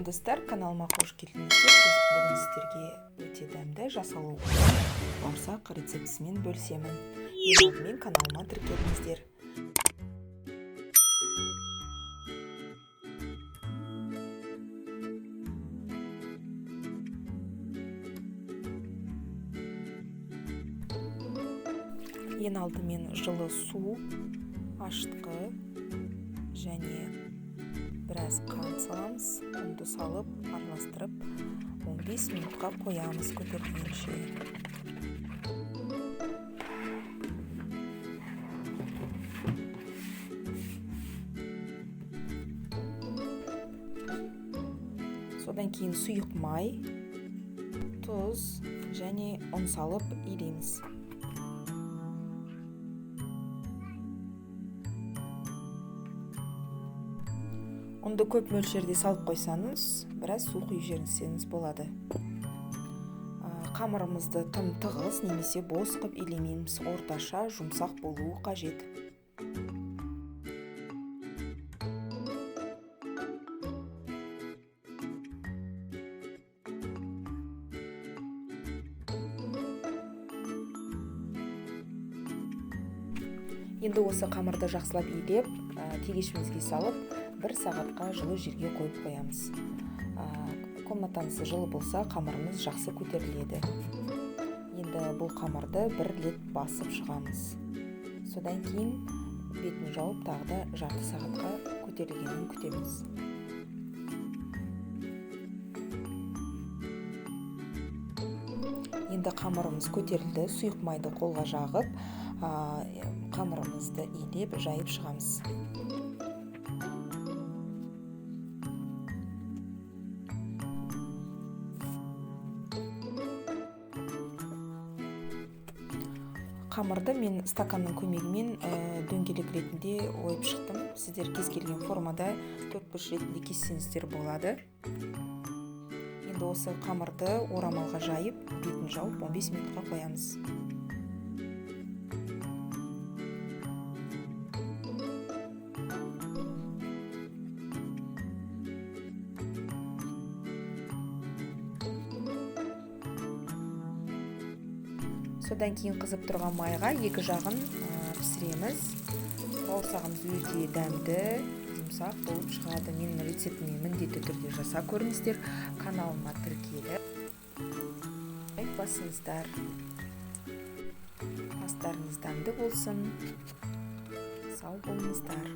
достар, каналыма қош келдіңіздер. Бүгін сіздерге өте дәмді жасалуы бауырсақ рецептісімен бөлісемін. Ең алдымен каналыма тіркеліңіздер. Ең алдымен жылы су, ашытқы және біраз қант саламыз. Ұнды салып, араластырып, 15 минутқа қоямыз көтерілгенше. Содан кейін сұйық май, тұз және ұн салып илейміз. Ұнды көп мөлшерде салып қойсаңыз, біраз су құйып жіберсеңіз болады. Қамырымызды тым тығыз немесе бос қып илемейміз, орташа жұмсақ болуы қажет. Енді осы қамырды жақсылап илеп, тегешімізге салып, 1 сағатқа жылы жерге қойып қоямыз. Комнатаңыз жылы болса, қамырымыз жақсы көтеріледі. Енді бұл қамырды 1 рет басып шығамыз. Содан кейін бетін жауып, тағы да жарты сағатқа көтерілгенін күтеміз. Енді қамырымыз көтерілді, сұйық майды қолға жағып, қамырымызды илеп, жайып шығамыз. Қамырды мен стаканның көмегімен дөңгелек ретінде ойып шықтым. Сіздер кез келген формада 4-5 ретінде кессеңіздер болады. Енді осы қамырды орамалға жайып, бетін жауып 15 минутқа қоямыз. Содан кейін қызып тұрған майға 2 жағын пісіреміз. Бауырсағымыз өте дәмді, жұмсақ болып шығады. Менің рецептіме міндетті түрде жасап көріңіздер. Каналыма тіркеліп лайк басыңыздар. Астарыңыз дәмді болсын. Сау болыңыздар.